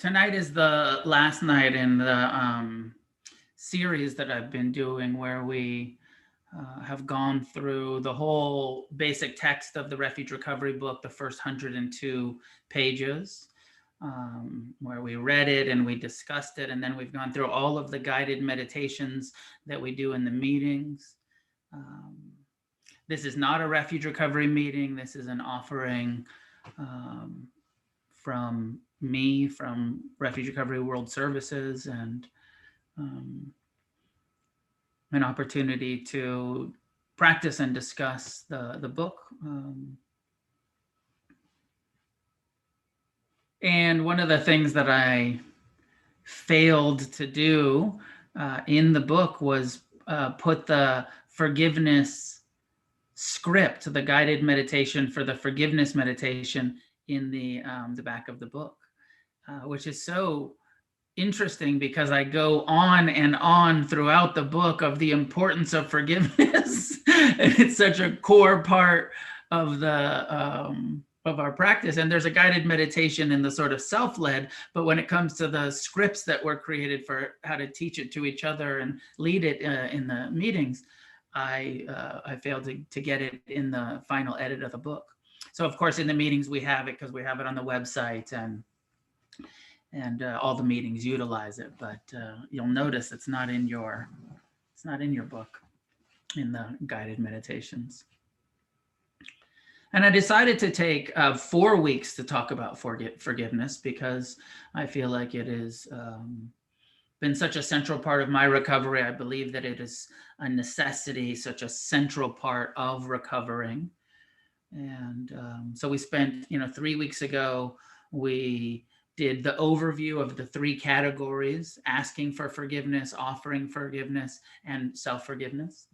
Tonight is the last night in the series that I've been doing where we have gone through the whole basic text of the Refuge Recovery book, the first 102 pages, where we read it and we discussed it. And then we've gone through all of the guided meditations that we do in the meetings. This is not a Refuge Recovery meeting. This is an offering from me, from Refuge Recovery World Services, and an opportunity to practice and discuss the book. And one of the things that I failed to do in the book was put the forgiveness script, the guided meditation for the forgiveness meditation, in the back of the book, which is so interesting because I go on and on throughout the book of the importance of forgiveness. And it's such a core part of our practice. And there's a guided meditation in the sort of self-led, but when it comes to the scripts that were created for how to teach it to each other and lead it in the meetings, I failed to get it in the final edit of the book. So of course in the meetings we have it because we have it on the website, and all the meetings utilize it, but you'll notice it's not in your book, in the guided meditations. And I decided to take 4 weeks to talk about forgiveness because I feel like it has been such a central part of my recovery. I believe that it is a necessity, such a central part of recovering. And so we spent, 3 weeks ago, we did the overview of the 3 categories: asking for forgiveness, offering forgiveness, and self-forgiveness.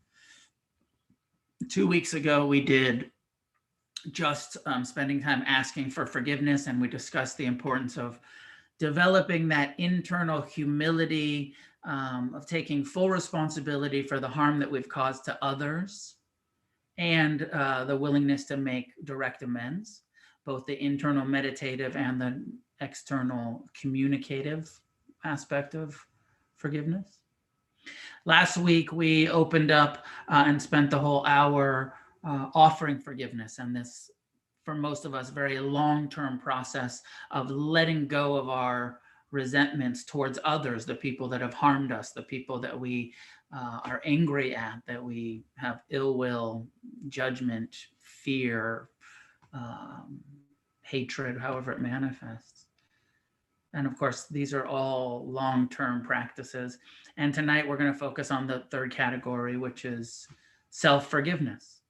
2 weeks ago, we did just spending time asking for forgiveness, and we discussed the importance of developing that internal humility, of taking full responsibility for the harm that we've caused to others, and the willingness to make direct amends, both the internal meditative and the external communicative aspect of forgiveness. Last week, we opened up and spent the whole hour offering forgiveness, and this, for most of us, very long-term process of letting go of our resentments towards others, the people that have harmed us, the people that we are angry at, that we have ill will, judgment, fear, hatred, however it manifests. And of course, these are all long-term practices. And tonight we're going to focus on the 3rd category, which is self-forgiveness,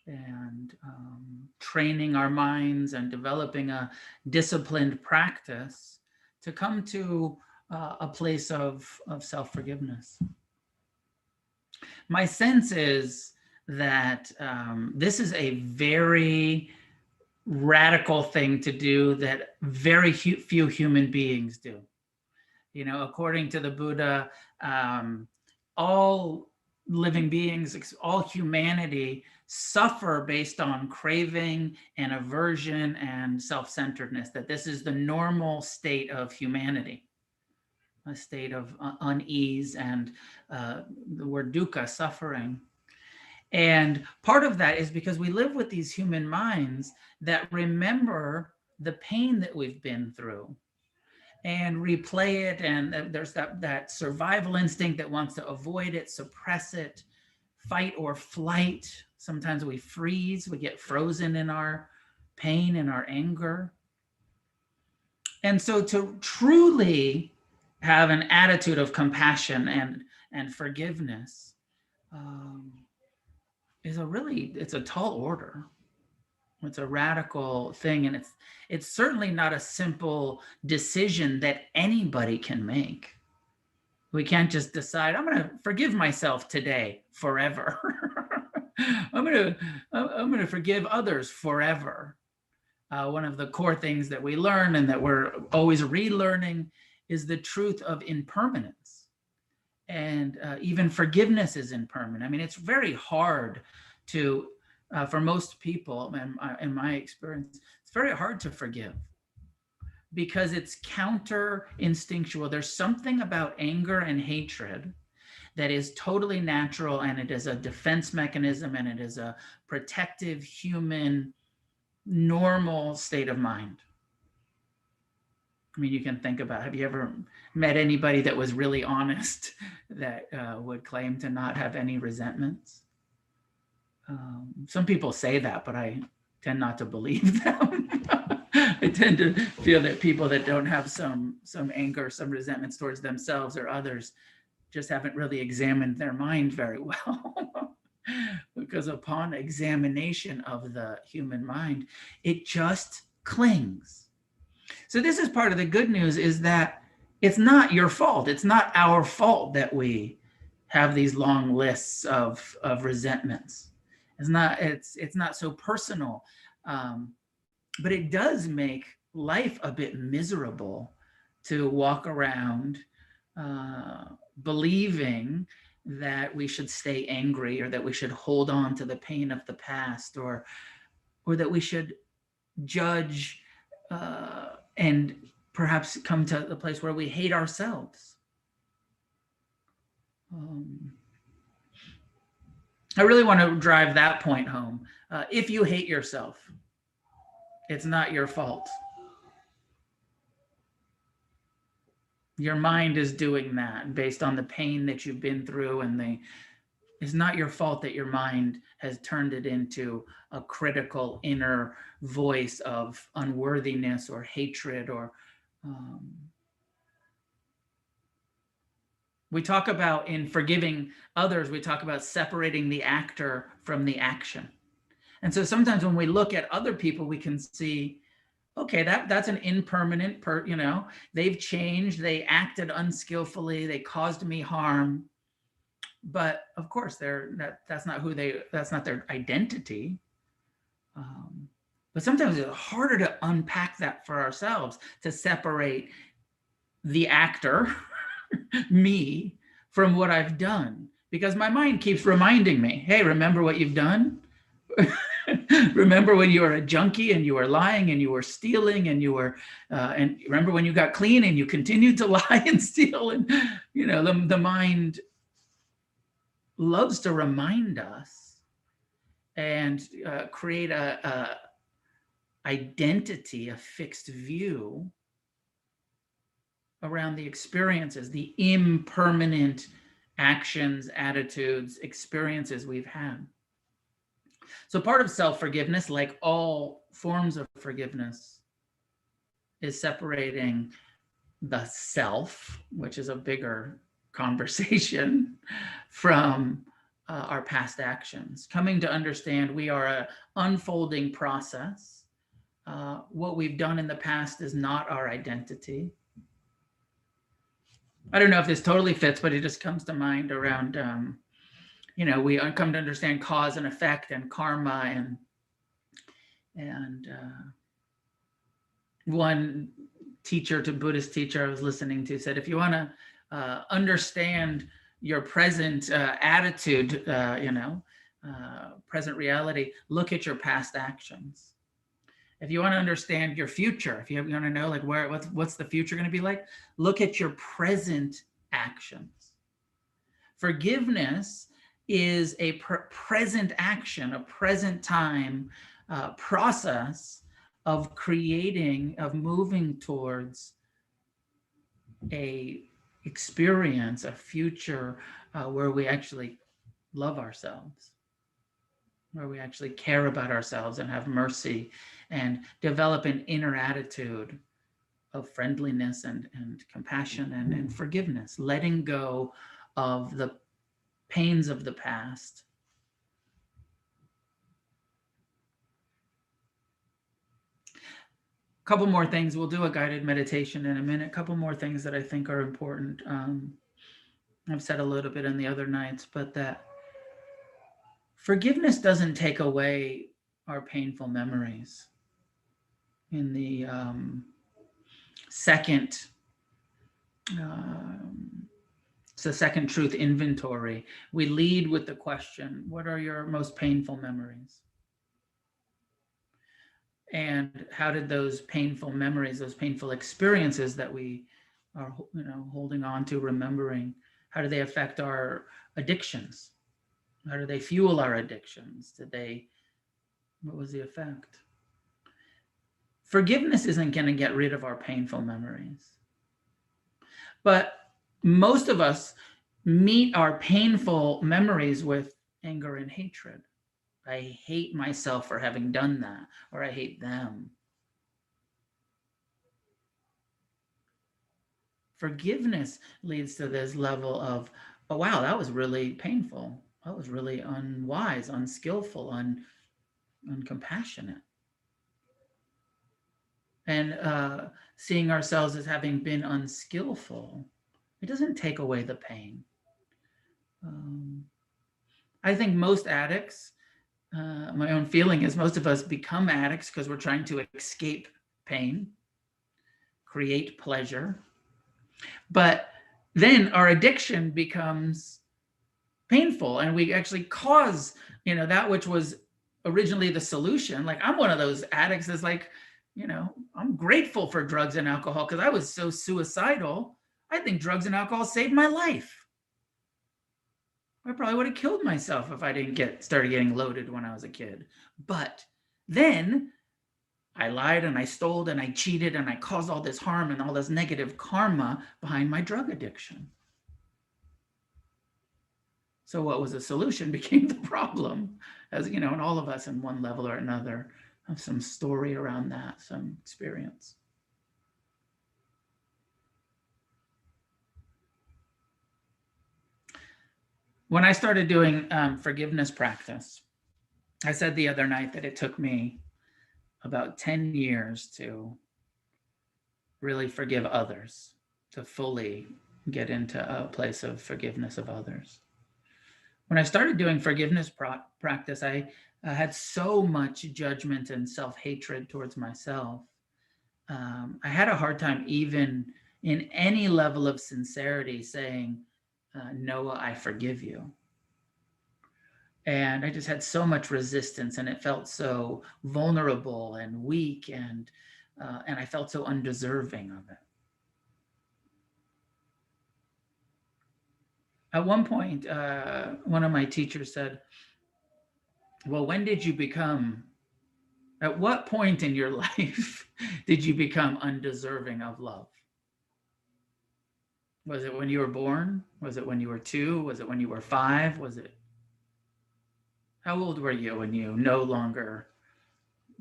and training our minds and developing a disciplined practice to come to a place of self-forgiveness. My sense is that this is a very radical thing to do that very few human beings do. According to the Buddha, all living beings, all humanity, suffer based on craving and aversion and self-centeredness, that this is the normal state of humanity, a state of unease and the word dukkha, suffering. And part of that is because we live with these human minds that remember the pain that we've been through and replay it. And there's that survival instinct that wants to avoid it, suppress it, fight or flight. Sometimes we freeze, we get frozen in our pain and our anger. And so to truly have an attitude of compassion and forgiveness it's a tall order. It's a radical thing, and it's certainly not a simple decision that anybody can make. We can't just decide, I'm going to forgive myself today forever. I'm going to forgive others forever. One of the core things that we learn and that we're always relearning is the truth of impermanence. And even forgiveness is impermanent. I mean, it's very hard to, for most people, in my experience, it's very hard to forgive. because it's counter instinctual. There's something about anger and hatred that is totally natural, and it is a defense mechanism, and it is a protective human normal state of mind. I mean, you can think about, have you ever met anybody that was really honest that would claim to not have any resentments? Some people say that, but I tend not to believe them. I tend to feel that people that don't have some anger, some resentments towards themselves or others just haven't really examined their mind very well. Because upon examination of the human mind, it just clings. So this is part of the good news, is that it's not your fault. It's not our fault that we have these long lists of resentments. It's not so personal, but it does make life a bit miserable to walk around believing that we should stay angry, or that we should hold on to the pain of the past, or that we should judge and perhaps come to the place where we hate ourselves. I really want to drive that point home. If you hate yourself, it's not your fault. Your mind is doing that based on the pain that you've been through, and it's not your fault that your mind has turned it into a critical inner voice of unworthiness or hatred. Or we talk about, in forgiving others, we talk about separating the actor from the action. And so sometimes when we look at other people, we can see, okay, that's an impermanent they've changed, they acted unskillfully, they caused me harm. But of course, that's not their identity. But sometimes it's harder to unpack that for ourselves, to separate the actor, me, from what I've done, because my mind keeps reminding me, hey, remember what you've done? Remember when you were a junkie and you were lying and you were stealing and you were, and remember when you got clean and you continued to lie and steal? And, the mind loves to remind us and create a identity, a fixed view around the experiences, the impermanent actions, attitudes, experiences we've had. So part of self-forgiveness, like all forms of forgiveness, is separating the self, which is a bigger conversation, from our past actions. Coming to understand we are an unfolding process. What we've done in the past is not our identity. I don't know if this totally fits, but it just comes to mind around, we come to understand cause and effect and karma, and one Buddhist teacher I was listening to said, if you want to understand your present attitude, present reality, look at your past actions. If you want to understand your future, if you want to know what's the future going to be like, look at your present actions. Forgiveness is a present action, a present time process of moving towards a experience, a future where we actually love ourselves, where we actually care about ourselves and have mercy and develop an inner attitude of friendliness and compassion and forgiveness, letting go of the pains of the past. A couple more things. We'll do a guided meditation in a minute. A couple more things that I think are important. I've said a little bit in the other nights, but that forgiveness doesn't take away our painful memories. In the second truth inventory, we lead with the question, what are your most painful memories? And how did those painful memories, those painful experiences that we are, holding on to, remembering, how do they affect our addictions? How do they fuel our addictions? What was the effect? Forgiveness isn't going to get rid of our painful memories. But most of us meet our painful memories with anger and hatred. I hate myself for having done that, or I hate them. Forgiveness leads to this level of, oh, wow, that was really painful. That was really unwise, unskillful, uncompassionate. And seeing ourselves as having been unskillful, it doesn't take away the pain. I think most addicts, my own feeling is most of us become addicts because we're trying to escape pain, create pleasure. But then our addiction becomes painful, and we actually cause, that which was originally the solution. Like, I'm one of those addicts that's like, I'm grateful for drugs and alcohol because I was so suicidal. I think drugs and alcohol saved my life. I probably would have killed myself if I didn't started getting loaded when I was a kid. But then I lied and I stole and I cheated and I caused all this harm and all this negative karma behind my drug addiction. So what was the solution became the problem, as and all of us in one level or another have some story around that, some experience. When I started doing forgiveness practice, I said the other night that it took me about 10 years to really forgive others, to fully get into a place of forgiveness of others. When I started doing forgiveness practice, I had so much judgment and self-hatred towards myself. I had a hard time even in any level of sincerity saying, Noah, I forgive you. And I just had so much resistance, and it felt so vulnerable and weak, and I felt so undeserving of it. At one point, one of my teachers said, well, at what point in your life did you become undeserving of love? Was it when you were born? Was it when you were 2? Was it when you were 5? How old were you when you no longer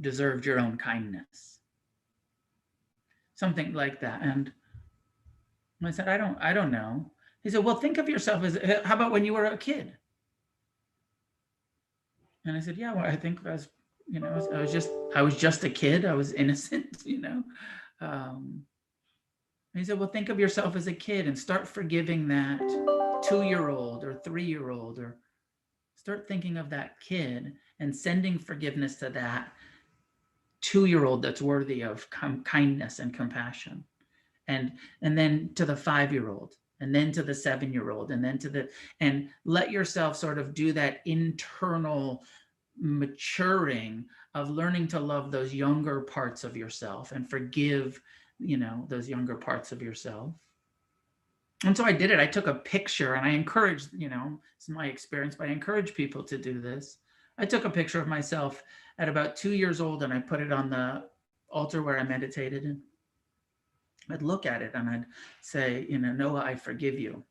deserved your own kindness? Something like that. And I said, I don't know. He said, well, think of yourself as, how about when you were a kid? And I said, yeah, well, I think I was just a kid. I was innocent, he said, well, think of yourself as a kid and start forgiving that 2-year-old or 3-year-old, or start thinking of that kid and sending forgiveness to that 2-year-old that's worthy of kindness and compassion. And then to the 5-year-old, and then to the 7-year-old, and then and let yourself sort of do that internal maturing of learning to love those younger parts of yourself and forgive, those younger parts of yourself. And so I did it. I took a picture, and I encouraged, it's my experience, but I encourage people to do this. I took a picture of myself at about 2 years old, and I put it on the altar where I meditated. And I'd look at it and I'd say, Noah, I forgive you.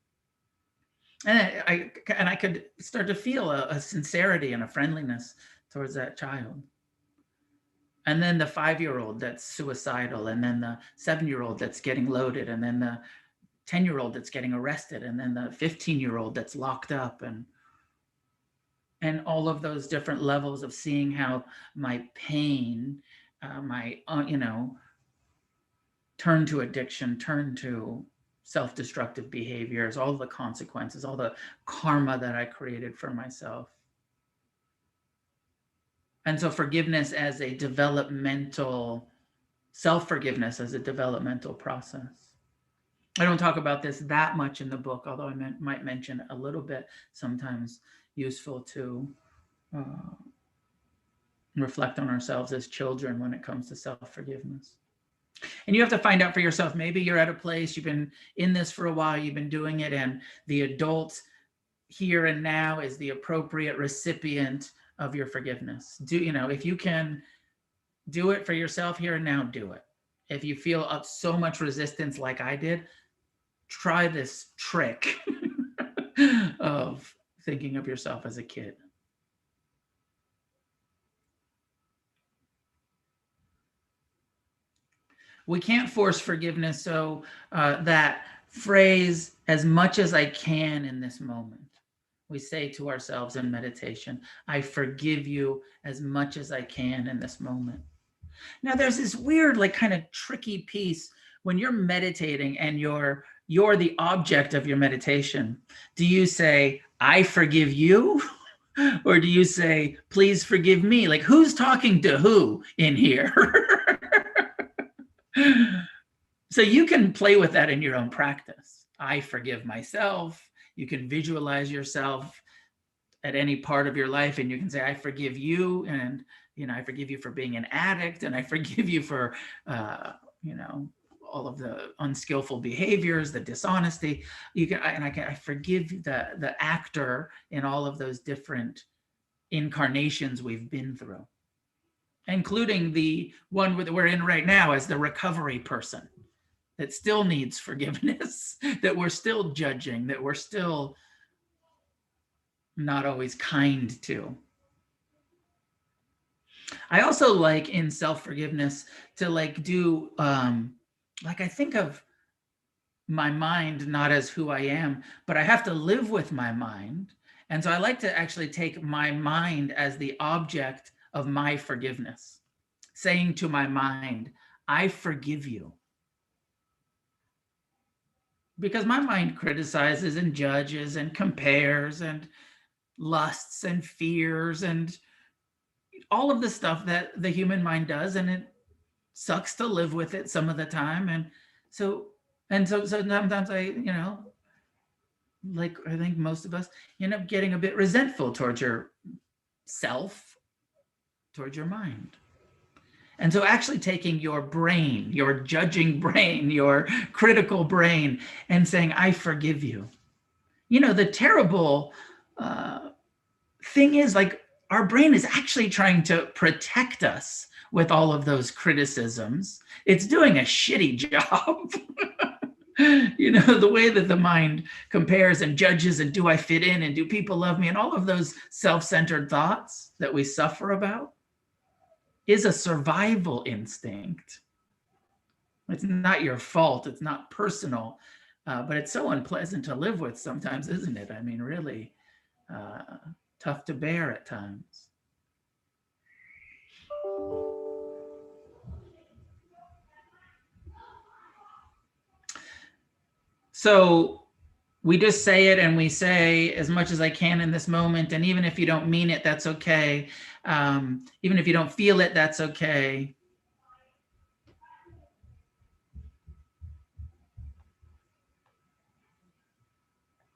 And I could start to feel a sincerity and a friendliness towards that child. And then the 5-year-old that's suicidal, and then the 7-year-old that's getting loaded, and then the 10-year-old that's getting arrested, and then the 15-year-old that's locked up, and all of those different levels of seeing how my pain, my turn to addiction, turn to self-destructive behaviors, all the consequences, all the karma that I created for myself. And so forgiveness as a developmental, self-forgiveness as a developmental process. I don't talk about this that much in the book, although I might mention a little bit, sometimes useful to reflect on ourselves as children when it comes to self-forgiveness. And you have to find out for yourself. Maybe you're at a place, you've been in this for a while, you've been doing it, and the adult here and now is the appropriate recipient of your forgiveness. If you can do it for yourself here and now, do it. If you feel up so much resistance like I did, try this trick of thinking of yourself as a kid. We can't force forgiveness, so that phrase, as much as I can in this moment, we say to ourselves in meditation, I forgive you as much as I can in this moment. Now, there's this weird, like, kind of tricky piece when you're meditating and you're the object of your meditation. Do you say, I forgive you? Or do you say, please forgive me? Like, who's talking to who in here? So you can play with that in your own practice. I forgive myself. You can visualize yourself at any part of your life, and you can say, I forgive you, and I forgive you for being an addict, and I forgive you for all of the unskillful behaviors, the dishonesty. I forgive the actor in all of those different incarnations we've been through, including the one that we're in right now as the recovery person that still needs forgiveness, that we're still judging, that we're still not always kind to. I also like in self-forgiveness to do, I think of my mind not as who I am, but I have to live with my mind. And so I like to actually take my mind as the object of my forgiveness, saying to my mind, I forgive you. Because my mind criticizes and judges and compares and lusts and fears and all of the stuff that the human mind does, and it sucks to live with it some of the time. And so sometimes I think most of us end up getting a bit resentful towards yourself, towards your mind. And so actually taking your brain, your judging brain, your critical brain, and saying, I forgive you. The terrible thing is, our brain is actually trying to protect us with all of those criticisms. It's doing a shitty job. The way that the mind compares and judges, and do I fit in, and do people love me, and all of those self-centered thoughts that we suffer about is a survival instinct. It's not your fault. It's not personal, but it's so unpleasant to live with sometimes, isn't it? I mean, really tough to bear at times. So we just say it, and we say, as much as I can in this moment. And even if you don't mean it, that's okay. Even if you don't feel it, that's okay.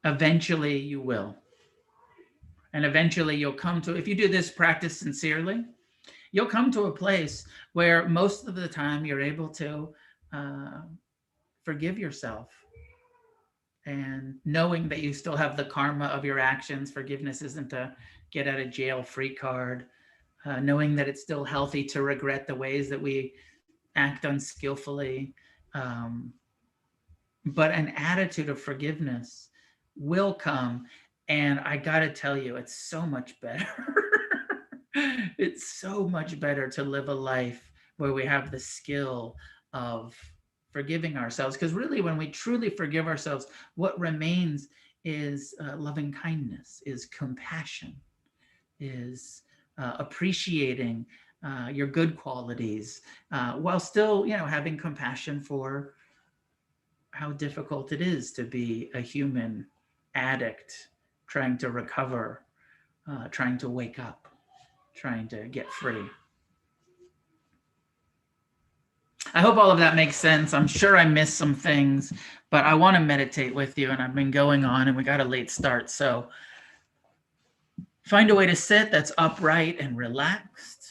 Eventually you will. And eventually you'll come to, if you do this practice sincerely, you'll come to a place where most of the time you're able to forgive yourself. And knowing that you still have the karma of your actions, forgiveness isn't a get out of jail free card. Knowing that it's still healthy to regret the ways that we act unskillfully. But an attitude of forgiveness will come. And I got to tell you, it's so much better. It's so much better to live a life where we have the skill of forgiving ourselves. Because really, when we truly forgive ourselves, what remains is loving kindness, is compassion, is appreciating your good qualities, while still, having compassion for how difficult it is to be a human addict, trying to recover, trying to wake up, trying to get free. I hope all of that makes sense. I'm sure I missed some things, but I want to meditate with you, and I've been going on, and we got a late start. So find a way to sit that's upright and relaxed.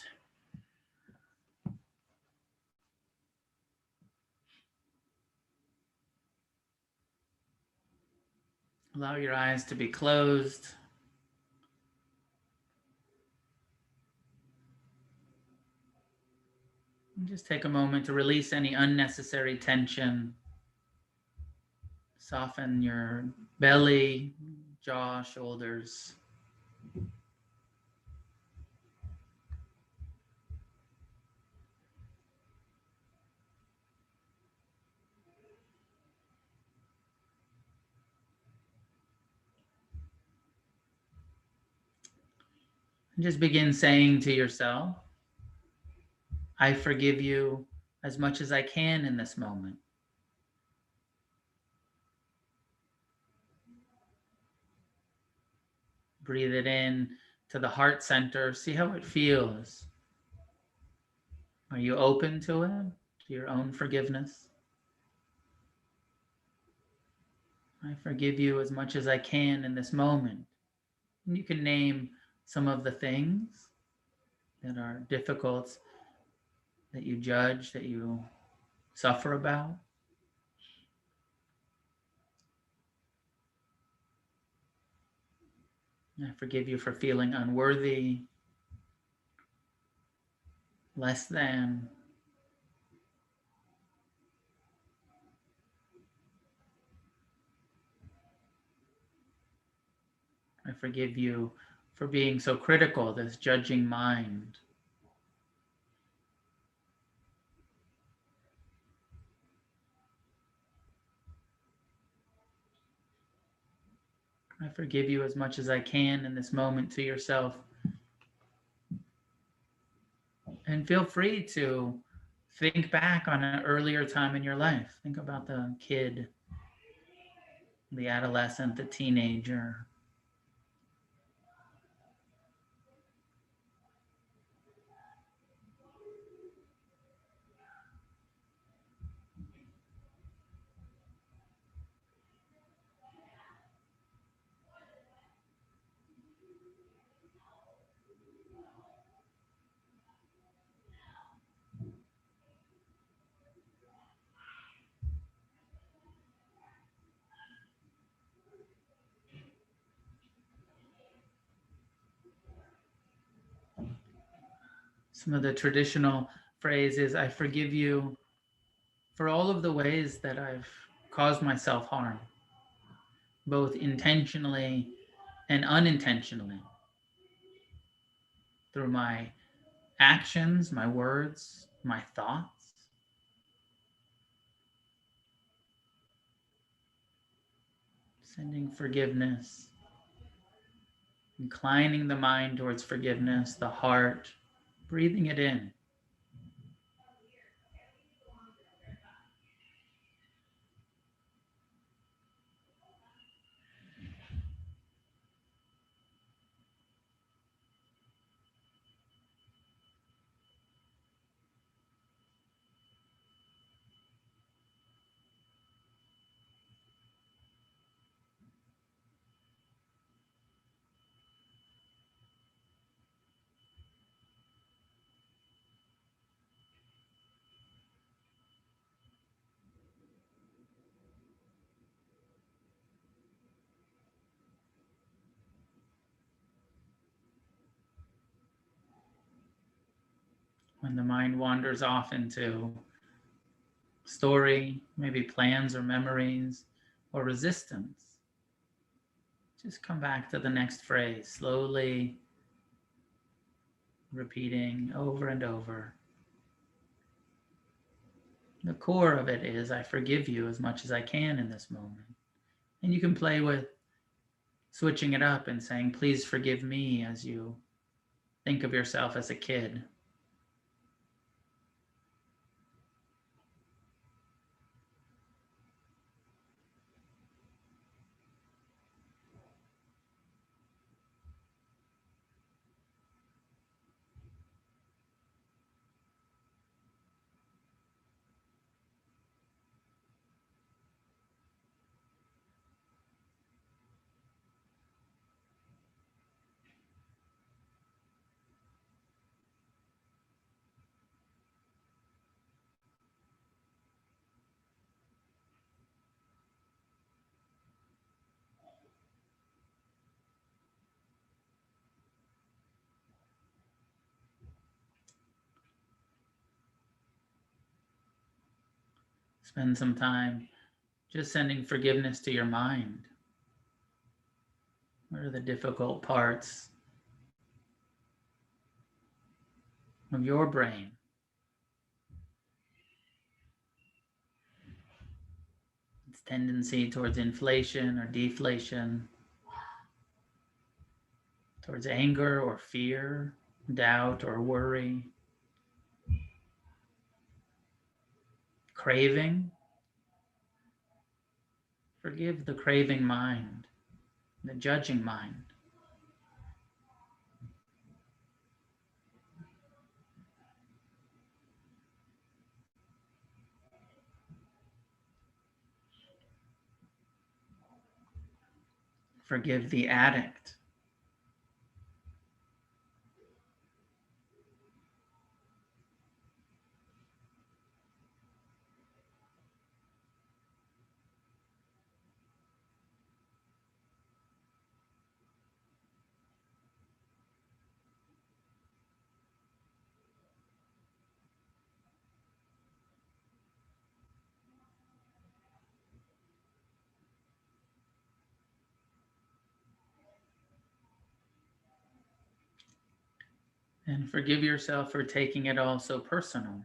Allow your eyes to be closed. And just take a moment to release any unnecessary tension. Soften your belly, jaw, shoulders. And just begin saying to yourself, I forgive you as much as I can in this moment. Breathe it in to the heart center. See how it feels. Are you open to it, to your own forgiveness? I forgive you as much as I can in this moment. And you can name some of the things that are difficult, that you judge, that you suffer about. I forgive you for feeling unworthy, less than. I forgive you for being so critical, this judging mind. I forgive you as much as I can in this moment to yourself. And feel free to think back on an earlier time in your life. Think about the kid, the adolescent, the teenager. Some of the traditional phrases, I forgive you for all of the ways that I've caused myself harm, both intentionally and unintentionally, through my actions, my words, my thoughts. Sending forgiveness, inclining the mind towards forgiveness, the heart, breathing it in. When the mind wanders off into story, maybe plans or memories or resistance, just come back to the next phrase, slowly repeating over and over. The core of it is, I forgive you as much as I can in this moment. And you can play with switching it up and saying, please forgive me, as you think of yourself as a kid. Spend some time just sending forgiveness to your mind. What are the difficult parts of your brain? Its tendency towards inflation or deflation, towards anger or fear, doubt or worry, craving. Forgive the craving mind, the judging mind. Forgive the addict. And forgive yourself for taking it all so personal.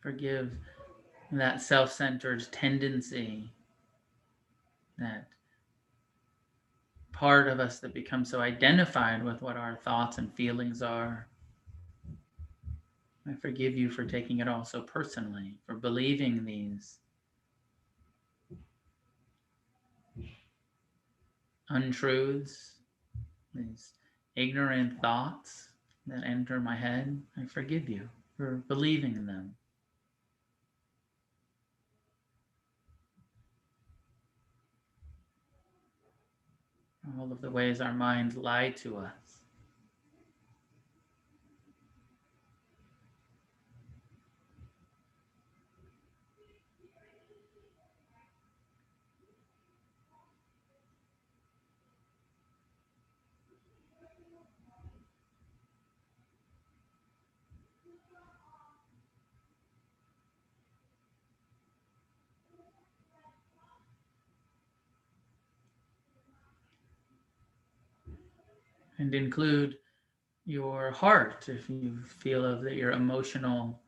Forgive that self-centered tendency, that part of us that becomes so identified with what our thoughts and feelings are. I forgive you for taking it all so personally, for believing these untruths, these ignorant thoughts that enter my head. I forgive you for believing in them. All of the ways our minds lie to us. And include your heart if you feel that your emotional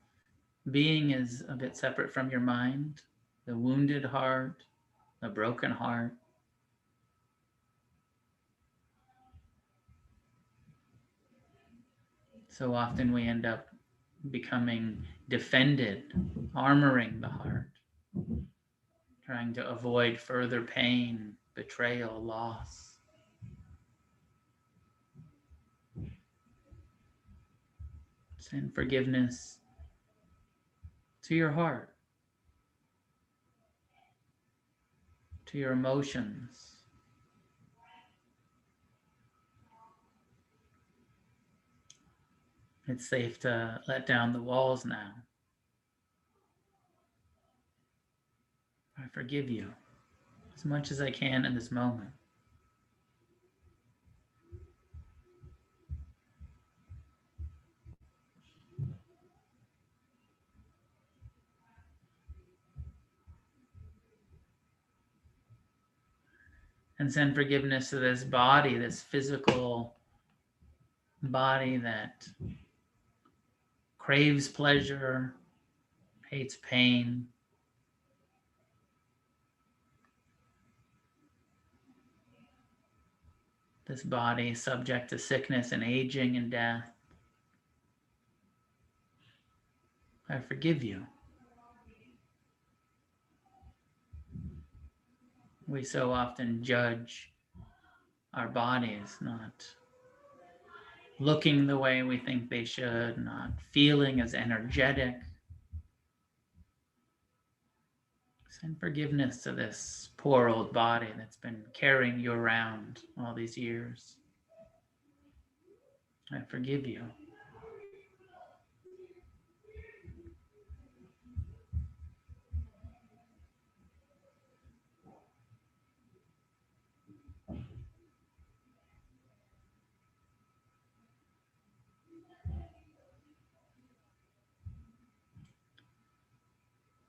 being is a bit separate from your mind, the wounded heart, the broken heart. So often we end up becoming defended, armoring the heart, trying to avoid further pain, betrayal, loss. Send forgiveness to your heart, to your emotions. It's safe to let down the walls now. I forgive you as much as I can in this moment. And send forgiveness to this body, this physical body that craves pleasure, hates pain. This body subject to sickness and aging and death. I forgive you. We so often judge our bodies, not looking the way we think they should, not feeling as energetic. Send forgiveness to this poor old body that's been carrying you around all these years. I forgive you.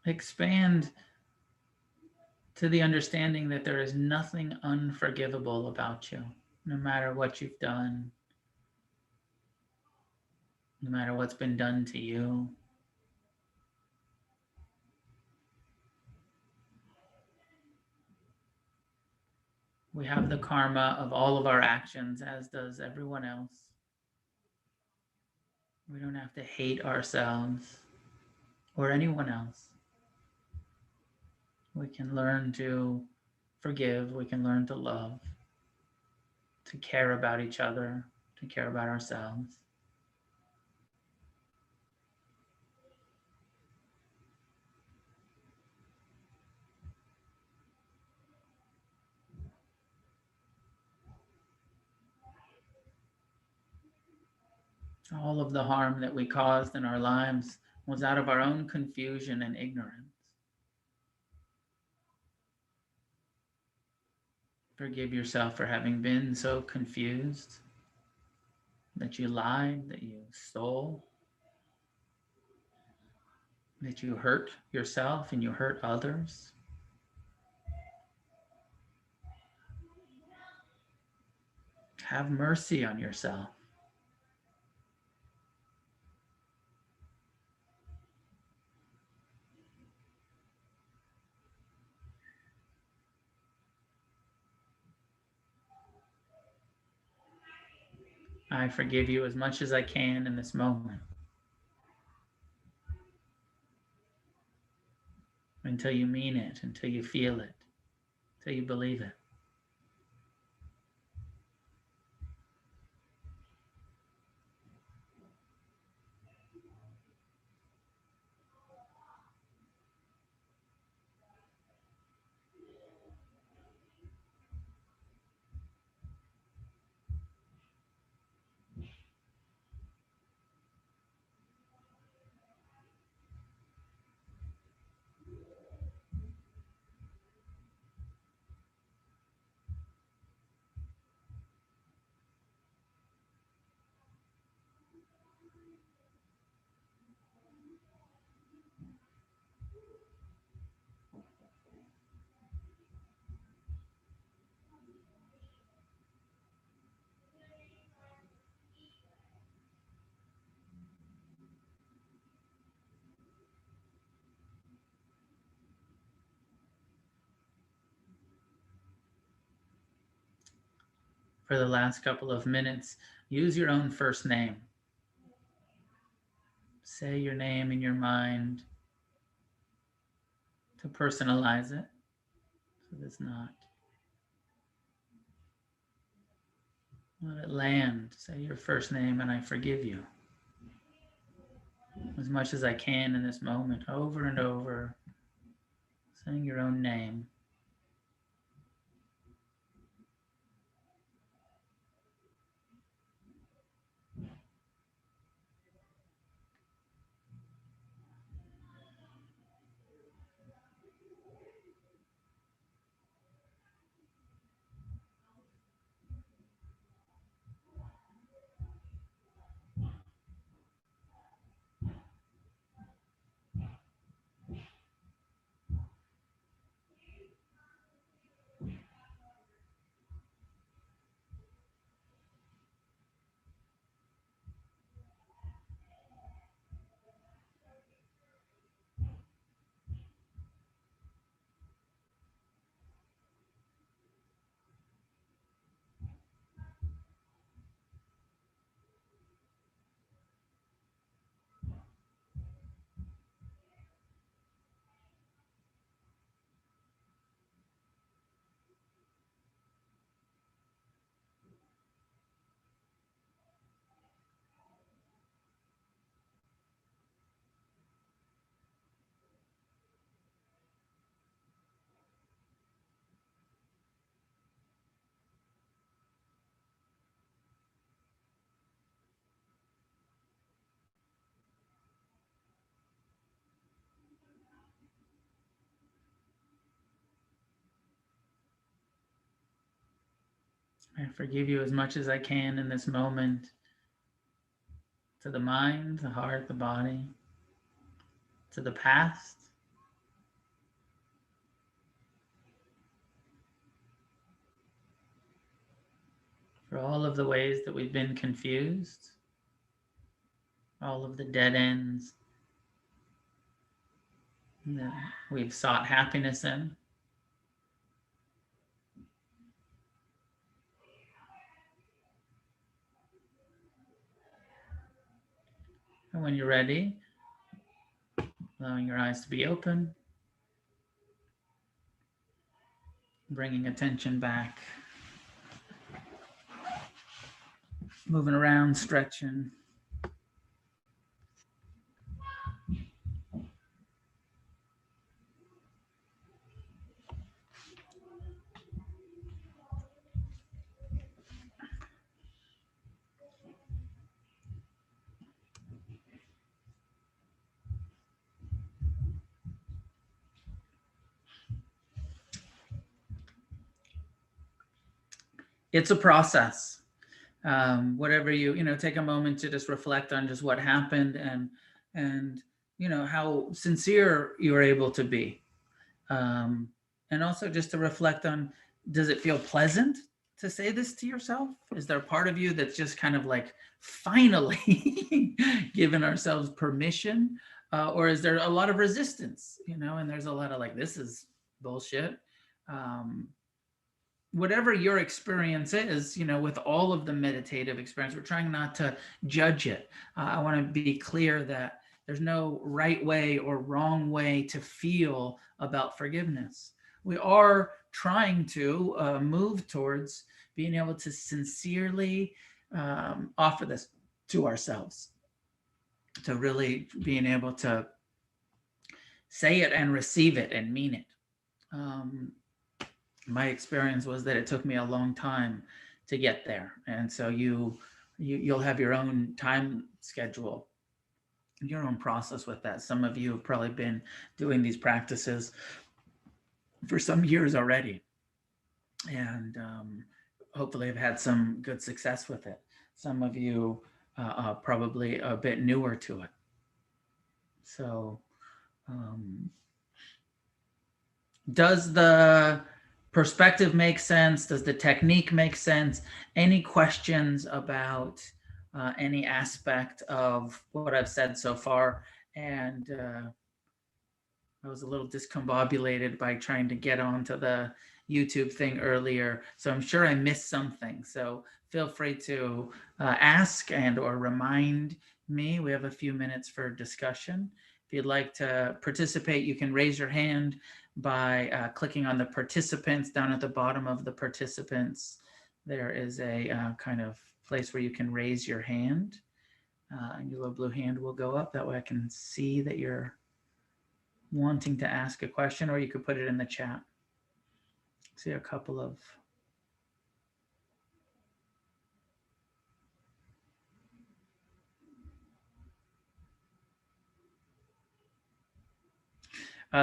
expand to the understanding that there is nothing unforgivable about you, no matter what you've done, no matter what's been done to you. We have the karma of all of our actions, as does everyone else. We don't have to hate ourselves or anyone else. We can learn to forgive, we can learn to love, to care about each other, to care about ourselves. All of the harm that we caused in our lives was out of our own confusion and ignorance. Forgive yourself for having been so confused that you lied, that you stole, that you hurt yourself and you hurt others. Have mercy on yourself. I forgive you as much as I can in this moment. Until you mean it, until you feel it, until you believe it. For the last couple of minutes, use your own first name. Say your name in your mind to personalize it so it's not. Let it land. Say your first name and I forgive you. As much as I can in this moment, over and over, saying your own name. I forgive you as much as I can in this moment. To the mind, the heart, the body, to the past, for all of the ways that we've been confused, all of the dead ends that we've sought happiness in. And when you're ready, allowing your eyes to be open, bringing attention back, moving around, stretching. It's a process. Whatever you take a moment to just reflect on just what happened and how sincere you were able to be, and also just to reflect on, does it feel pleasant to say this to yourself? Is there a part of you that's just kind of like finally giving ourselves permission, or is there a lot of resistance, and there's a lot of like, this is bullshit. Whatever your experience is, with all of the meditative experience, we're trying not to judge it. I want to be clear that there's no right way or wrong way to feel about forgiveness. We are trying to move towards being able to sincerely offer this to ourselves, to really being able to say it and receive it and mean it. My experience was that it took me a long time to get there, and so you'll have your own time schedule, your own process with that. Some of you have probably been doing these practices for some years already, and hopefully have had some good success with it. Some of you are probably a bit newer to it. So does the perspective make sense? Does the technique make sense? Any questions about any aspect of what I've said so far? And I was a little discombobulated by trying to get onto the YouTube thing earlier, so I'm sure I missed something. So feel free to ask and or remind me. We have a few minutes for discussion. If you'd like to participate, you can raise your hand by clicking on the participants down at the bottom of the participants. There is a kind of place where you can raise your hand. And your little blue hand will go up. That way I can see that you're wanting to ask a question, or you could put it in the chat. See a couple of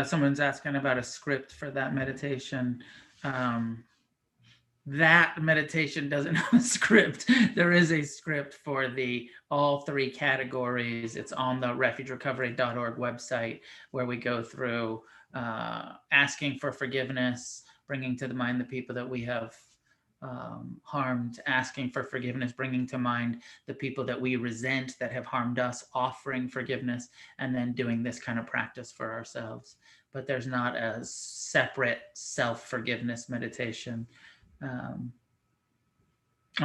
someone's asking about a script for that meditation. That meditation doesn't have a script. There is a script for the all three categories. It's on the refugerecovery.org website, where we go through asking for forgiveness, bringing to the mind the people that we have harmed, asking for forgiveness, bringing to mind the people that we resent that have harmed us, offering forgiveness, and then doing this kind of practice for ourselves. But there's not a separate self-forgiveness meditation. I'm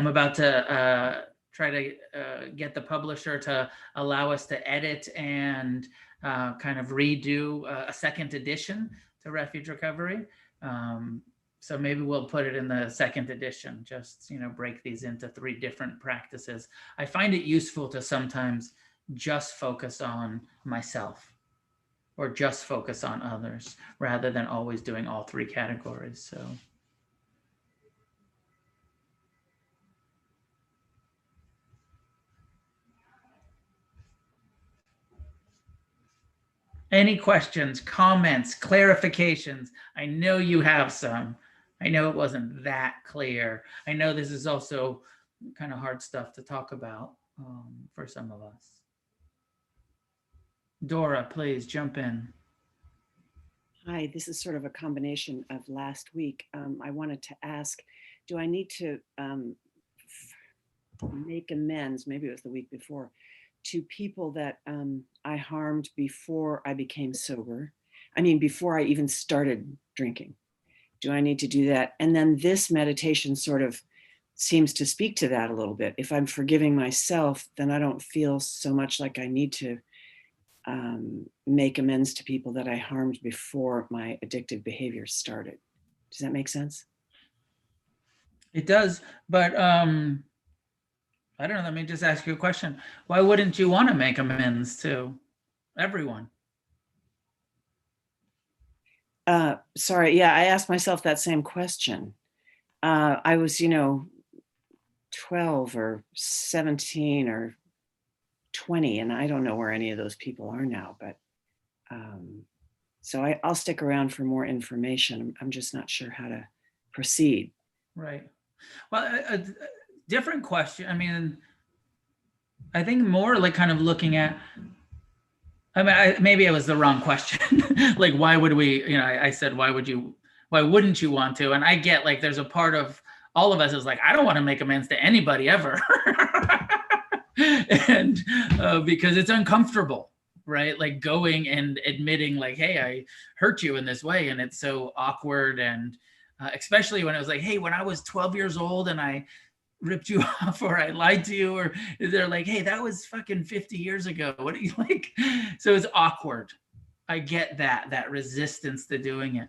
about to try to get the publisher to allow us to edit and kind of redo a second edition to Refuge Recovery. So maybe we'll put it in the second edition, just break these into 3 different practices. I find it useful to sometimes just focus on myself or just focus on others, rather than always doing all 3 categories. So any questions, comments, clarifications? I know you have some. I know it wasn't that clear. I know this is also kind of hard stuff to talk about for some of us. Dora, please jump in. Hi, this is sort of a combination of last week. I wanted to ask, do I need to make amends, maybe it was the week before, to people that I harmed before I became sober. I mean, before I even started drinking. Do I need to do that? And then this meditation sort of seems to speak to that a little bit. If I'm forgiving myself, then I don't feel so much like I need to make amends to people that I harmed before my addictive behavior started. Does that make sense? It does, but I don't know. Let me just ask you a question. Why wouldn't you want to make amends to everyone? Sorry, yeah, I asked myself that same question. I was, 12 or 17 or 20, and I don't know where any of those people are now, but so I'll stick around for more information. I'm just not sure how to proceed. Right. Well, a different question. I mean, I think more like kind of looking at, I mean, maybe it was the wrong question. Like, why would we, I said, why wouldn't you want to? And I get like, there's a part of all of us is like, I don't want to make amends to anybody ever. And because it's uncomfortable, right? Like going and admitting like, hey, I hurt you in this way. And it's so awkward. And especially when it was like, hey, when I was 12 years old and I ripped you off or I lied to you, or they're like, hey, that was fucking 50 years ago. What are you like? So it's awkward. I get that resistance to doing it.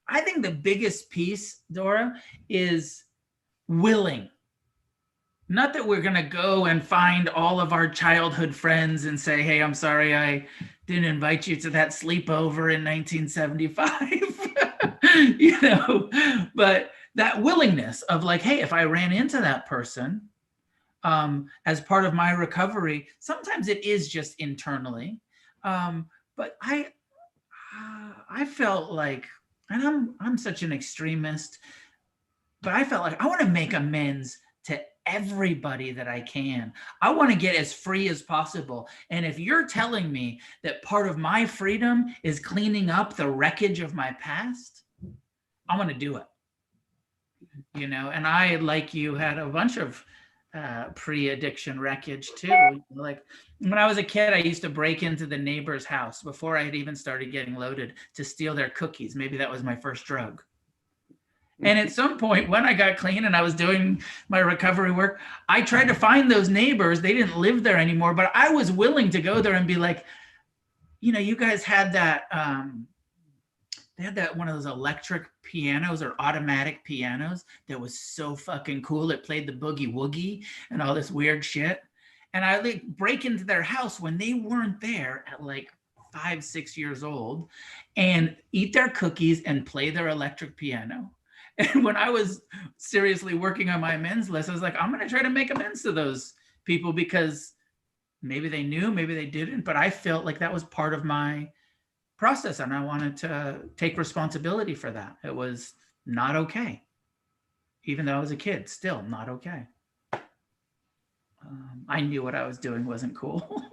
I think the biggest piece, Dora, is willing. Not that we're going to go and find all of our childhood friends and say, hey, I'm sorry I didn't invite you to that sleepover in 1975. But that willingness of like, hey, if I ran into that person as part of my recovery, sometimes it is just internally. But I felt like, and I'm such an extremist, but I felt like I want to make amends to everybody that I can. I want to get as free as possible. And if you're telling me that part of my freedom is cleaning up the wreckage of my past, I'm going to do it. And I, like you, had a bunch of pre-addiction wreckage too. Like when I was a kid, I used to break into the neighbor's house before I had even started getting loaded to steal their cookies. Maybe that was my first drug. And at some point when I got clean and I was doing my recovery work, I tried to find those neighbors. They didn't live there anymore, but I was willing to go there and be like, you guys had that, they had that one of those electric pianos or automatic pianos that was so fucking cool. It played the boogie woogie and all this weird shit. And I like break into their house when they weren't there at like 5, 6 years old and eat their cookies and play their electric piano. And when I was seriously working on my amends list, I was like, I'm going to try to make amends to those people because maybe they knew, maybe they didn't, but I felt like that was part of my process and I wanted to take responsibility for that. It was not okay. Even though I was a kid, still not okay. I knew what I was doing wasn't cool.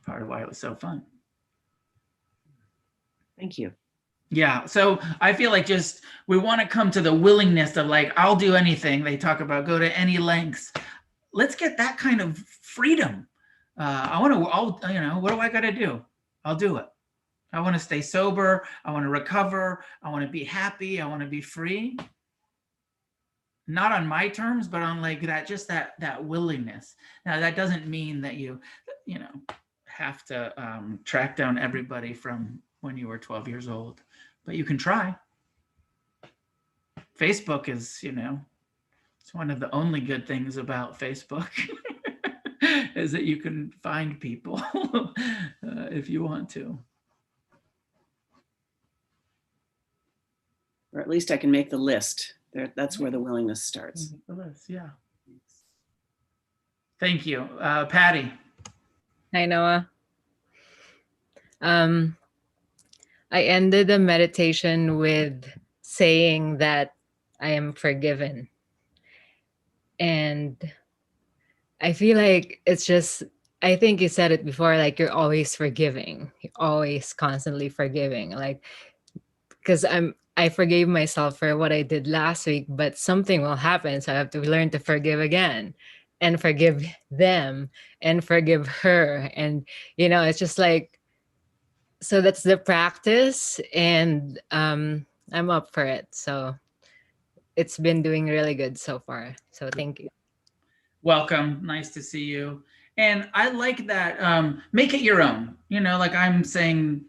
Part of why it was so fun. Thank you. Yeah. So I feel like just we want to come to the willingness of like, I'll do anything. They talk about go to any lengths. Let's get that kind of freedom. I want to, what do I got to do? I'll do it. I want to stay sober. I want to recover. I want to be happy. I want to be free. Not on my terms, but on like that, just that willingness. Now that doesn't mean that you have to track down everybody from when you were 12 years old, but you can try. Facebook is, it's one of the only good things about Facebook is that you can find people if you want to. Or at least I can make the list. That's where the willingness starts. The list, yeah. Thank you. Patty. Hi, Noah. I ended the meditation with saying that I am forgiven. And I feel like it's just, I think you said it before, like you're always forgiving. You're always constantly forgiving. Like, because I forgave myself for what I did last week, but something will happen. So I have to learn to forgive again and forgive them and forgive her. And, it's just like, so that's the practice. And I'm up for it. So it's been doing really good so far. So thank you. Welcome. Nice to see you. And I like that. Make it your own. Like I'm saying,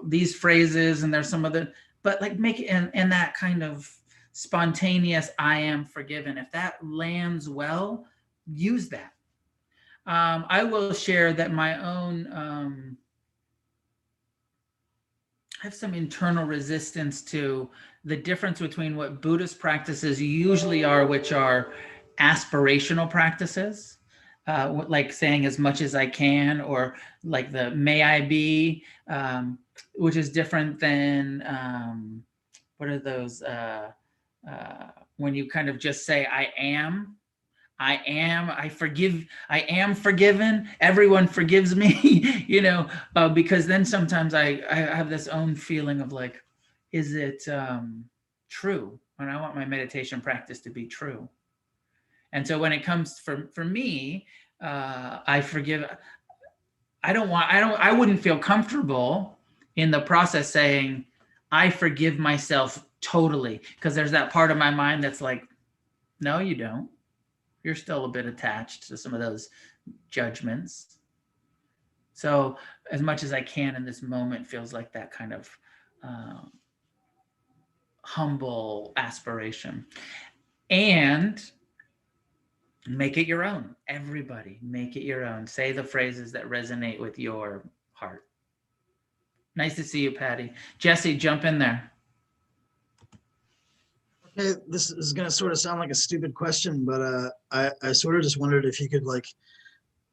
these phrases, and there's some other, but like make it in that kind of spontaneous, I am forgiven. If that lands well, use that. I will share that my own, I have some internal resistance to the difference between what Buddhist practices usually are, which are aspirational practices, like saying as much as I can, or like the may I be, which is different than what are those, when you kind of just say I forgive, I am forgiven, everyone forgives me, because then sometimes I have this own feeling of like, is it true? And I want my meditation practice to be true. And so when it comes for me, I forgive, I wouldn't feel comfortable in the process saying, I forgive myself totally, because there's that part of my mind that's like, no, you don't. You're still a bit attached to some of those judgments. So as much as I can in this moment feels like that kind of humble aspiration. And make it your own. Everybody, make it your own. Say the phrases that resonate with your heart. Nice to see you, Patty. Jesse, jump in there. Okay, this is going to sort of sound like a stupid question, but I sort of just wondered if you could like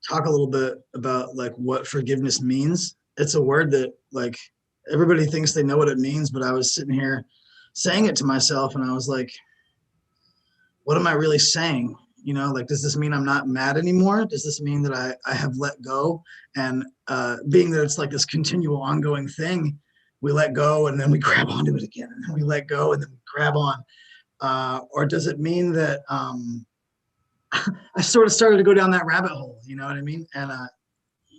talk a little bit about like what forgiveness means. It's a word that like everybody thinks they know what it means, but I was sitting here saying it to myself and I was like, what am I really saying? Like, does this mean I'm not mad anymore? Does this mean that I have let go? And being that it's like this continual ongoing thing, we let go and then we grab onto it again, and then we let go and then we grab on. Or does it mean that I sort of started to go down that rabbit hole, you know what I mean? And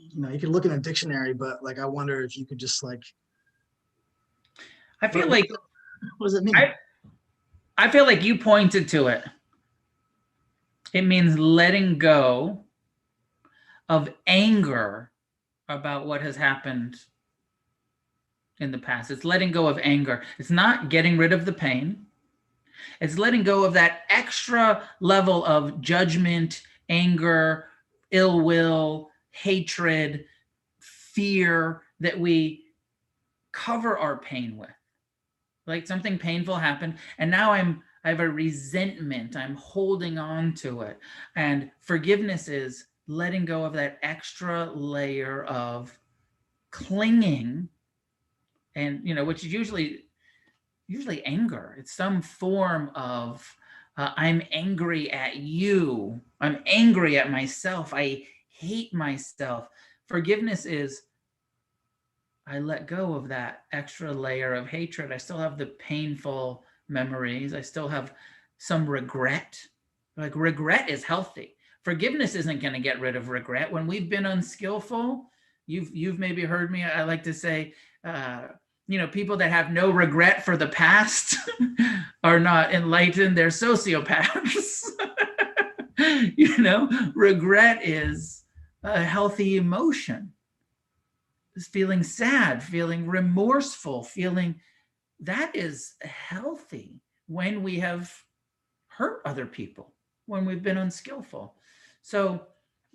you could look in a dictionary, but like I wonder if you could just like, I feel like what does it mean? I feel like you pointed to it. It means letting go of anger about what has happened in the past. It's letting go of anger. It's not getting rid of the pain. It's letting go of that extra level of judgment, anger, ill will, hatred, fear that we cover our pain with. Like something painful happened, and now I have a resentment. I'm holding on to it. And forgiveness is letting go of that extra layer of clinging, and which is usually anger. It's some form of I'm angry at you. I'm angry at myself. I hate myself. Forgiveness is I let go of that extra layer of hatred. I still have the painful memories. I still have some regret. Like regret is healthy. Forgiveness isn't going to get rid of regret. When we've been unskillful, you've maybe heard me. I like to say, people that have no regret for the past are not enlightened. They're sociopaths. Regret is a healthy emotion. Feeling sad, feeling remorseful, feeling that is healthy when we have hurt other people, when we've been unskillful. So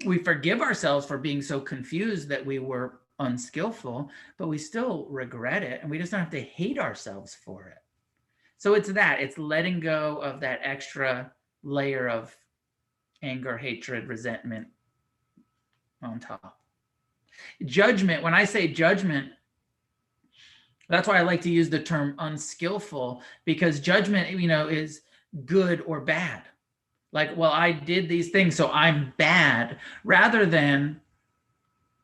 we forgive ourselves for being so confused that we were unskillful, but we still regret it, and we just don't have to hate ourselves for it. So it's letting go of that extra layer of anger, hatred, resentment on top. Judgment, when I say judgment, that's why I like to use the term unskillful, because judgment, is good or bad. Like, well, I did these things, so I'm bad, rather than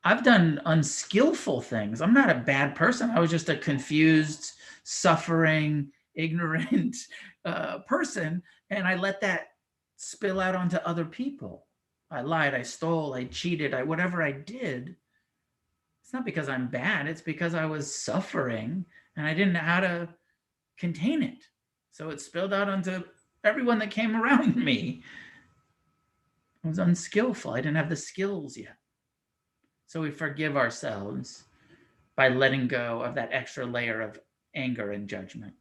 I've done unskillful things. I'm not a bad person. I was just a confused, suffering, ignorant person, and I let that spill out onto other people. I lied, I stole, I cheated, whatever I did. It's not because I'm bad, it's because I was suffering and I didn't know how to contain it. So it spilled out onto everyone that came around me. I was unskillful. I didn't have the skills yet. So we forgive ourselves by letting go of that extra layer of anger and judgment.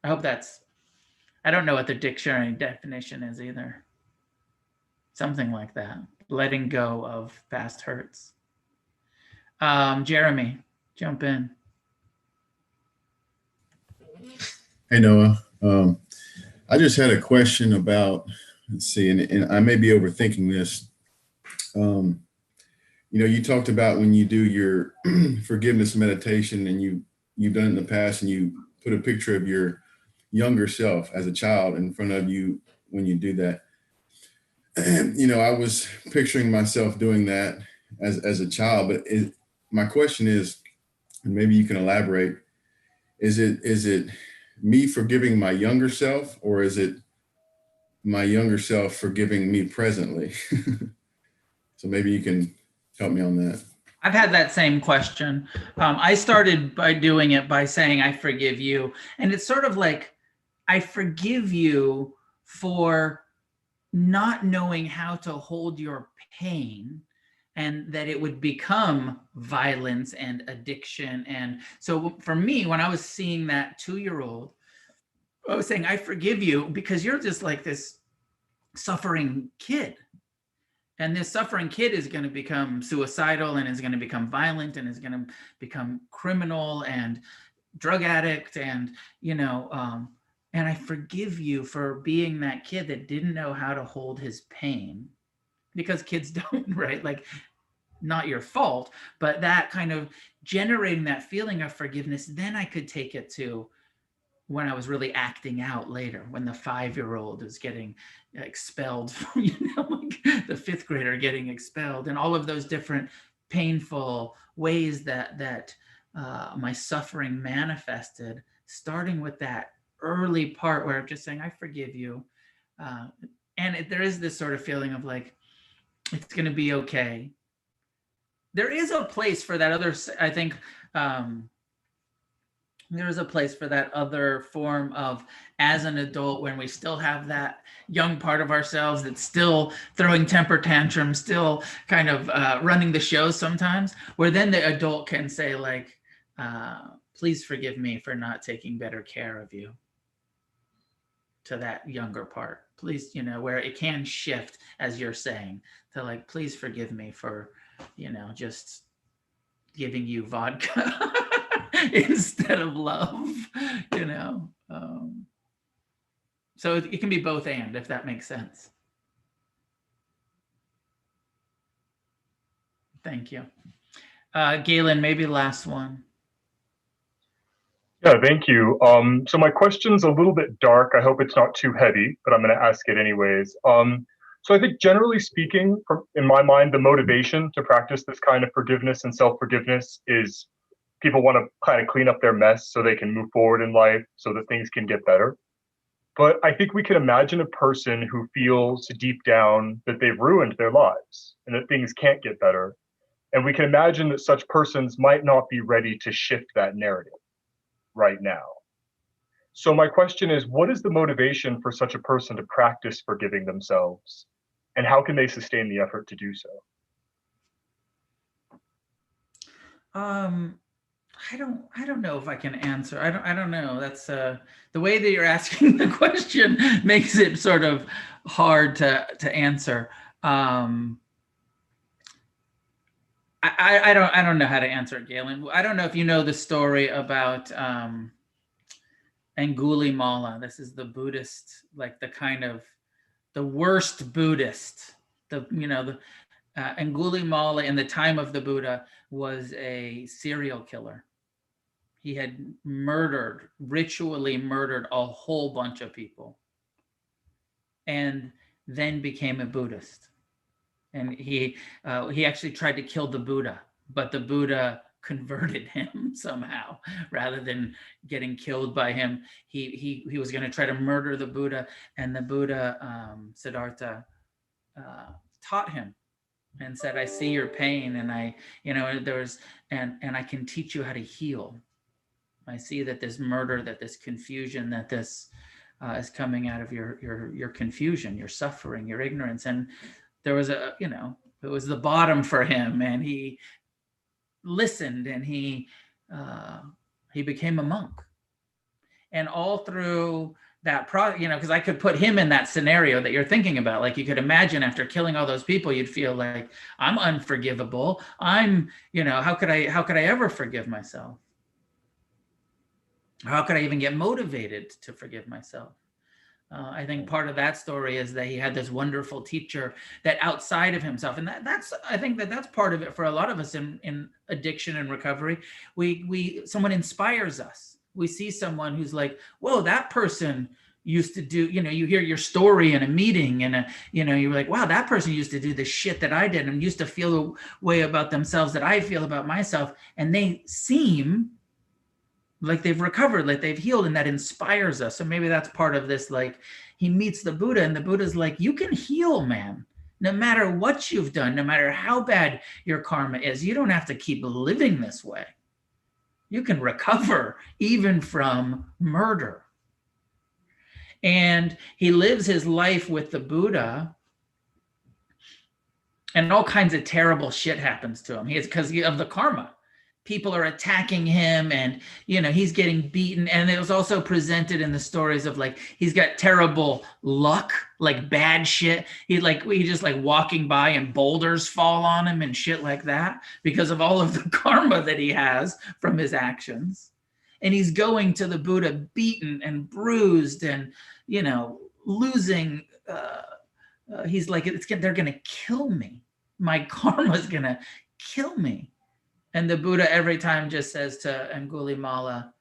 I hope I don't know what the dictionary definition is either. Something like that. Letting go of past hurts. Jeremy, jump in. Hey, Noah. I just had a question about, let's see, and I may be overthinking this. You talked about when you do your forgiveness meditation and you've done it in the past and you put a picture of your younger self as a child in front of you when you do that. And, I was picturing myself doing that as a child, but my question is, and maybe you can elaborate, is it me forgiving my younger self, or is it my younger self forgiving me presently? So maybe you can help me on that. I've had that same question. I started by doing it by saying, I forgive you. And it's sort of like, I forgive you for not knowing how to hold your pain, and that it would become violence and addiction. And so for me, when I was seeing that 2-year-old, I was saying, I forgive you because you're just like this suffering kid. And this suffering kid is going to become suicidal and is going to become violent and is going to become criminal and drug addict. And, and I forgive you for being that kid that didn't know how to hold his pain, because kids don't, right? Like, not your fault, but that kind of generating that feeling of forgiveness. Then I could take it to when I was really acting out later, when the 5-year-old is getting expelled, like the 5th grader getting expelled, and all of those different painful ways that my suffering manifested, starting with that early part where I'm just saying, I forgive you. And there is this sort of feeling of like, it's going to be okay. There is a place for that other, I think, there is a place for that other form of, as an adult, when we still have that young part of ourselves that's still throwing temper tantrums, still kind of running the show sometimes, where then the adult can say like, please forgive me for not taking better care of you, to that younger part. Please, where it can shift, as you're saying, to like, please forgive me for, just giving you vodka instead of love, so it can be both and, if that makes sense. Thank you. Galen, maybe last one. Yeah, thank you. So my question's a little bit dark. I hope it's not too heavy, but I'm going to ask it anyways. So I think, generally speaking, in my mind, the motivation to practice this kind of forgiveness and self-forgiveness is people want to kind of clean up their mess so they can move forward in life, so that things can get better. But I think we can imagine a person who feels deep down that they've ruined their lives and that things can't get better. And we can imagine that such persons might not be ready to shift that narrative right now. So my question is, what is the motivation for such a person to practice forgiving themselves? And how can they sustain the effort to do so? I don't know if I can answer. I don't know. That's the way that you're asking the question makes it sort of hard to answer. I don't know how to answer it, Galen. I don't know if you know the story about Angulimala. This is the Buddhist, like the worst Buddhist. Angulimala in the time of the Buddha was a serial killer. He had ritually murdered a whole bunch of people, and then became a Buddhist. And he actually tried to kill the Buddha, but the Buddha converted him somehow. Rather than getting killed by him, he was going to try to murder the Buddha, and the Buddha, Siddhartha, taught him and said, I see your pain, and I can teach you how to heal. I see that this murder, that this confusion, that this is coming out of your confusion, your suffering, your ignorance. And there was it was the bottom for him, and he listened, and he became a monk. And all through that because I could put him in that scenario that you're thinking about. Like, you could imagine after killing all those people, you'd feel like, I'm unforgivable. I'm, how could I ever forgive myself? How could I even get motivated to forgive myself? I think part of that story is that he had this wonderful teacher that outside of himself, and I think that's part of it for a lot of us in addiction and recovery. Someone inspires us. We see someone who's like, whoa, that person used to do, you hear your story in a meeting, and you're like, wow, that person used to do the shit that I did and used to feel the way about themselves that I feel about myself. And they seem like they've recovered, like they've healed, and that inspires us. So maybe that's part of this. Like, he meets the Buddha, and the Buddha's like, you can heal, man. No matter what you've done, no matter how bad your karma is, you don't have to keep living this way. You can recover even from murder. And he lives his life with the Buddha, and all kinds of terrible shit happens to him. Because of the karma. People are attacking him, and he's getting beaten. And it was also presented in the stories of, like, he's got terrible luck, like bad shit. He just like walking by and boulders fall on him and shit like that because of all of the karma that he has from his actions. And he's going to the Buddha beaten and bruised and losing. He's like, they're gonna kill me. My karma's gonna kill me. And the Buddha every time just says to Angulimala,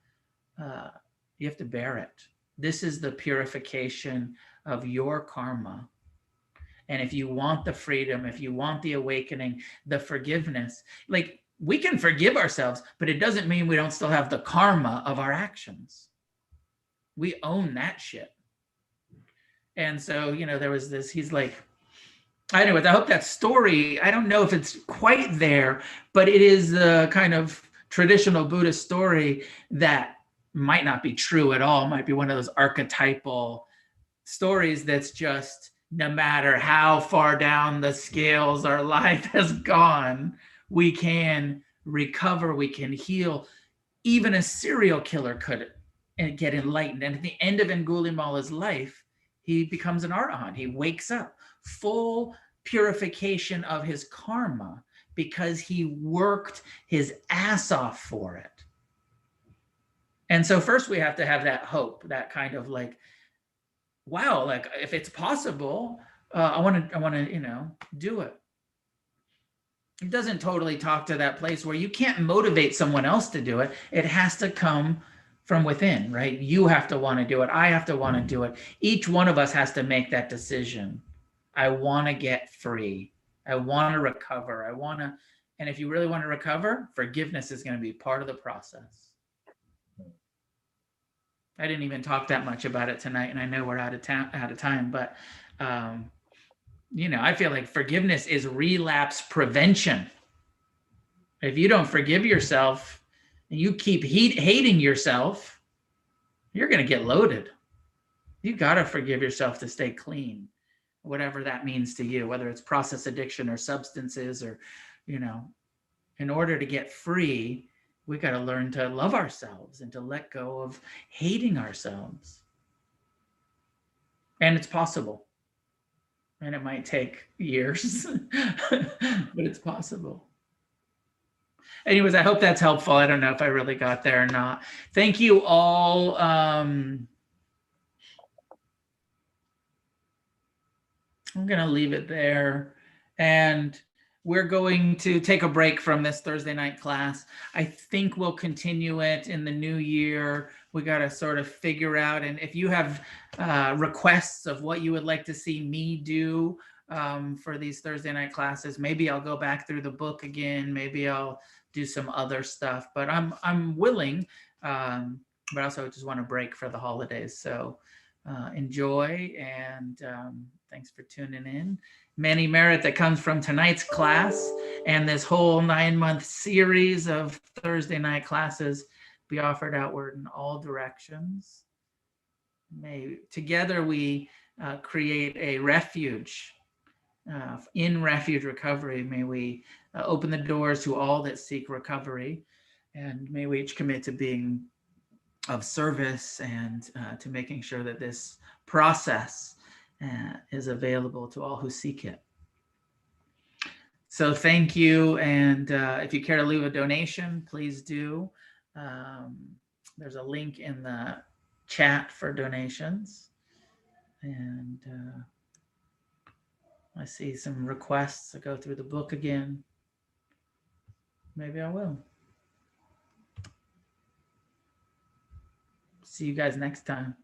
you have to bear it. This is the purification of your karma. And if you want the freedom, if you want the awakening, the forgiveness, like, we can forgive ourselves, but it doesn't mean we don't still have the karma of our actions. We own that shit. And so, there was this, he's like, anyways, I hope that story, I don't know if it's quite there, but it is the kind of traditional Buddhist story that might not be true at all. It might be one of those archetypal stories that's just, no matter how far down the scales our life has gone, we can recover, we can heal. Even a serial killer could get enlightened. And at the end of Angulimala's life, he becomes an arahant. He wakes up. Full purification of his karma because he worked his ass off for it. And so first we have to have that hope, that kind of like, wow, like, if it's possible, I want to, do it. It doesn't totally talk to that place where you can't motivate someone else to do it. It has to come from within, right? You have to want to do it. I have to want to do it. Each one of us has to make that decision. I want to get free. I want to recover. And if you really want to recover, forgiveness is going to be part of the process. I didn't even talk that much about it tonight, and I know we're out of time, but I feel like forgiveness is relapse prevention. If you don't forgive yourself and you keep hating yourself, you're going to get loaded. You got to forgive yourself to stay clean. Whatever that means to you, whether it's process addiction or substances or, in order to get free, we got to learn to love ourselves and to let go of hating ourselves. And it's possible. And it might take years, but it's possible. Anyways, I hope that's helpful. I don't know if I really got there or not. Thank you all. I'm going to leave it there. And we're going to take a break from this Thursday night class. I think we'll continue it in the new year. We got to sort of figure out. And if you have requests of what you would like to see me do for these Thursday night classes. Maybe I'll go back through the book again. Maybe I'll do some other stuff, but I'm willing, but also just want to break for the holidays. So enjoy, and thanks for tuning in. Many merit that comes from tonight's class and this whole 9-month series of Thursday night classes be offered outward in all directions. May together we create a refuge. In Refuge Recovery, may we open the doors to all that seek recovery, and may we each commit to being of service and to making sure that this process is available to all who seek it. So thank you, and if you care to leave a donation, please do. There's a link in the chat for donations, and I see some requests to go through the book again. Maybe I will. See you guys next time.